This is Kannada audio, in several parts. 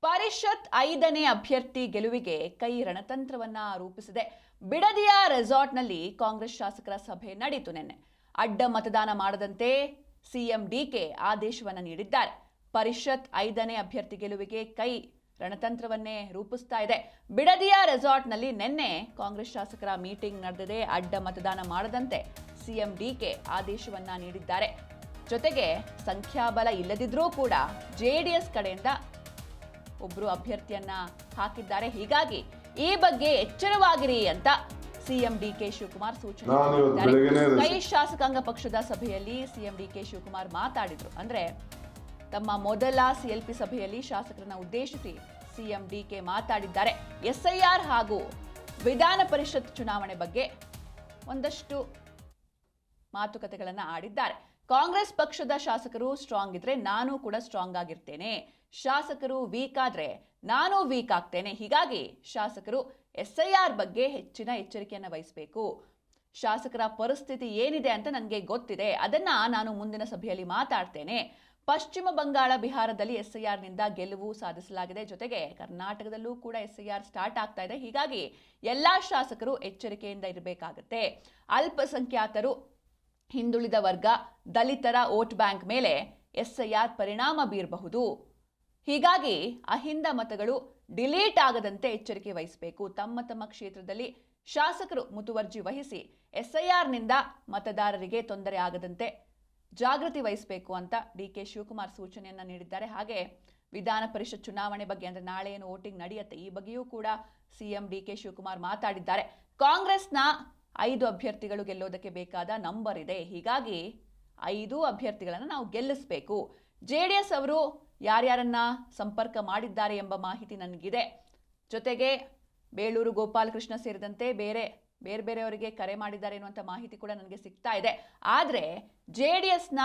ಪರಿಷತ್ 5ನೇ ಅಭ್ಯರ್ಥಿ ಗೆಲುವಿಗೆ ಕೈ ರಣತಂತ್ರವನ್ನ ರೂಪಿಸಿದೆ. ಬಿಡದಿಯ ರೆಸಾರ್ಟ್ನಲ್ಲಿ ಕಾಂಗ್ರೆಸ್ ಶಾಸಕರ ಸಭೆ ನಡೆಯಿತು. ನಿನ್ನೆ ಅಡ್ಡ ಮತದಾನ ಮಾಡದಂತೆ ಸಿಎಂ ಡಿಕೆ ಆದೇಶವನ್ನ ನೀಡಿದ್ದಾರೆ. ಪರಿಷತ್ 5ನೇ ಅಭ್ಯರ್ಥಿ ಗೆಲುವಿಗೆ ಕೈ ರಣತಂತ್ರವನ್ನೇ ರೂಪಿಸ್ತಾ ಇದೆ. ಬಿಡದಿಯ ರೆಸಾರ್ಟ್ನಲ್ಲಿ ನಿನ್ನೆ ಕಾಂಗ್ರೆಸ್ ಶಾಸಕರ ಮೀಟಿಂಗ್ ನಡೆದಿದೆ. ಅಡ್ಡ ಮತದಾನ ಮಾಡದಂತೆ ಸಿಎಂ ಡಿಕೆ ಆದೇಶವನ್ನ ನೀಡಿದ್ದಾರೆ. ಜೊತೆಗೆ ಸಂಖ್ಯಾಬಲ ಇಲ್ಲದಿದ್ರೂ ಕೂಡ ಜೆಡಿಎಸ್ ಕಡೆಯಿಂದ ಒಬ್ಬರು ಅಭ್ಯರ್ಥಿಯನ್ನ ಹಾಕಿದ್ದಾರೆ. ಹೀಗಾಗಿ ಈ ಬಗ್ಗೆ ಎಚ್ಚರವಾಗಿರಿ ಅಂತ ಸಿಎಂ ಡಿಕೆ ಶಿವಕುಮಾರ್ ಸೂಚನೆ ನೀಡಿದ್ದಾರೆ. ಕೈ ಶಾಸಕಾಂಗ ಪಕ್ಷದ ಸಭೆಯಲ್ಲಿ ಸಿಎಂ ಡಿಕೆ ಶಿವಕುಮಾರ್ ಮಾತಾಡಿದ್ರು. ಅಂದ್ರೆ ತಮ್ಮ ಮೊದಲ ಸಿಎಲ್ಪಿ ಸಭೆಯಲ್ಲಿ ಶಾಸಕರನ್ನ ಉದ್ದೇಶಿಸಿ ಸಿಎಂ ಡಿಕೆ ಮಾತಾಡಿದ್ದಾರೆ. ಎಸ್ಐಆರ್ ಹಾಗೂ ವಿಧಾನ ಪರಿಷತ್ ಚುನಾವಣೆ ಬಗ್ಗೆ ಒಂದಷ್ಟು ಮಾತುಕತೆಗಳನ್ನ ಆಡಿದ್ದಾರೆ. ಕಾಂಗ್ರೆಸ್ ಪಕ್ಷದ ಶಾಸಕರು ಸ್ಟ್ರಾಂಗ್ ಇದ್ರೆ ನಾನು ಕೂಡ ಸ್ಟ್ರಾಂಗ್ ಆಗಿರ್ತೇನೆ, ಶಾಸಕರು ವೀಕ್ ಆದ್ರೆ ನಾನು ವೀಕ್ ಆಗ್ತೇನೆ. ಹೀಗಾಗಿ ಶಾಸಕರು ಎಸ್ಐಆರ್ ಬಗ್ಗೆ ಹೆಚ್ಚಿನ ಎಚ್ಚರಿಕೆಯನ್ನು ವಹಿಸಬೇಕು. ಶಾಸಕರ ಪರಿಸ್ಥಿತಿ ಏನಿದೆ ಅಂತ ನನಗೆ ಗೊತ್ತಿದೆ, ಅದನ್ನ ನಾನು ಮುಂದಿನ ಸಭೆಯಲ್ಲಿ ಮಾತಾಡ್ತೇನೆ. ಪಶ್ಚಿಮ ಬಂಗಾಳ, ಬಿಹಾರದಲ್ಲಿ ಎಸ್ಐಆರ್ ನಿಂದ ಗೆಲುವು ಸಾಧಿಸಲಾಗಿದೆ. ಜೊತೆಗೆ ಕರ್ನಾಟಕದಲ್ಲೂ ಕೂಡ ಎಸ್ಐಆರ್ ಸ್ಟಾರ್ಟ್ ಆಗ್ತಾ ಇದೆ. ಹೀಗಾಗಿ ಎಲ್ಲಾ ಶಾಸಕರು ಎಚ್ಚರಿಕೆಯಿಂದ ಇರಬೇಕಾಗುತ್ತೆ. ಅಲ್ಪಸಂಖ್ಯಾತರು, ಹಿಂದುಳಿದ ವರ್ಗ, ದಲಿತರ ವೋಟ್ ಬ್ಯಾಂಕ್ ಮೇಲೆ ಎಸ್ಐಆರ್ ಪರಿಣಾಮ ಬೀರಬಹುದು. ಹೀಗಾಗಿ ಅಹಿಂದ ಮತಗಳು ಡಿಲೀಟ್ ಆಗದಂತೆ ಎಚ್ಚರಿಕೆ ವಹಿಸಬೇಕು. ತಮ್ಮ ತಮ್ಮ ಕ್ಷೇತ್ರದಲ್ಲಿ ಶಾಸಕರು ಮುತುವರ್ಜಿ ವಹಿಸಿ ಎಸ್ಐಆರ್ನಿಂದ ಮತದಾರರಿಗೆ ತೊಂದರೆ ಆಗದಂತೆ ಜಾಗೃತಿ ವಹಿಸಬೇಕು ಅಂತ ಡಿಕೆ ಶಿವಕುಮಾರ್ ಸೂಚನೆಯನ್ನ ನೀಡಿದ್ದಾರೆ. ಹಾಗೆ ವಿಧಾನ ಪರಿಷತ್ ಚುನಾವಣೆ ಬಗ್ಗೆ, ಅಂದ್ರೆ ನಾಳೆ ಏನು ವೋಟಿಂಗ್ ನಡೆಯುತ್ತೆ, ಈ ಬಗ್ಗೆಯೂ ಕೂಡ ಸಿಎಂ ಡಿಕೆ ಶಿವಕುಮಾರ್ ಮಾತಾಡಿದ್ದಾರೆ. ಕಾಂಗ್ರೆಸ್ನ 5 ಅಭ್ಯರ್ಥಿಗಳು ಗೆಲ್ಲೋದಕ್ಕೆ ಬೇಕಾದ ನಂಬರ್ ಇದೆ. ಹೀಗಾಗಿ 5 ಅಭ್ಯರ್ಥಿಗಳನ್ನು ನಾವು ಗೆಲ್ಲಿಸಬೇಕು. ಜೆಡಿಎಸ್ ಅವರು ಯಾರ್ಯಾರನ್ನ ಸಂಪರ್ಕ ಮಾಡಿದ್ದಾರೆ ಎಂಬ ಮಾಹಿತಿ ನನಗಿದೆ. ಜೊತೆಗೆ ಬೇಳೂರು ಗೋಪಾಲಕೃಷ್ಣ ಸೇರಿದಂತೆ ಬೇರೆಯವರಿಗೆ ಕರೆ ಮಾಡಿದ್ದಾರೆ ಎನ್ನುವಂಥ ಮಾಹಿತಿ ಕೂಡ ನನಗೆ ಸಿಗ್ತಾ ಇದೆ. ಆದರೆ ಜೆಡಿಎಸ್ನ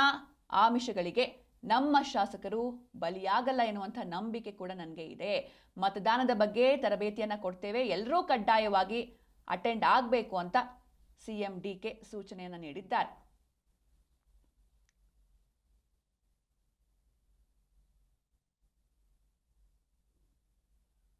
ಆಮಿಷಗಳಿಗೆ ನಮ್ಮ ಶಾಸಕರು ಬಲಿಯಾಗಲ್ಲ ಎನ್ನುವಂಥ ನಂಬಿಕೆ ಕೂಡ ನನಗೆ ಇದೆ. ಮತದಾನದ ಬಗ್ಗೆ ತರಬೇತಿಯನ್ನ ಕೊಡ್ತೇವೆ, ಎಲ್ಲರೂ ಕಡ್ಡಾಯವಾಗಿ ಅಟೆಂಡ್ ಆಗಬೇಕು ಅಂತ ಸಿಎಂ ಡಿಕೆ ಸೂಚನೆಯನ್ನು ನೀಡಿದ್ದಾರೆ.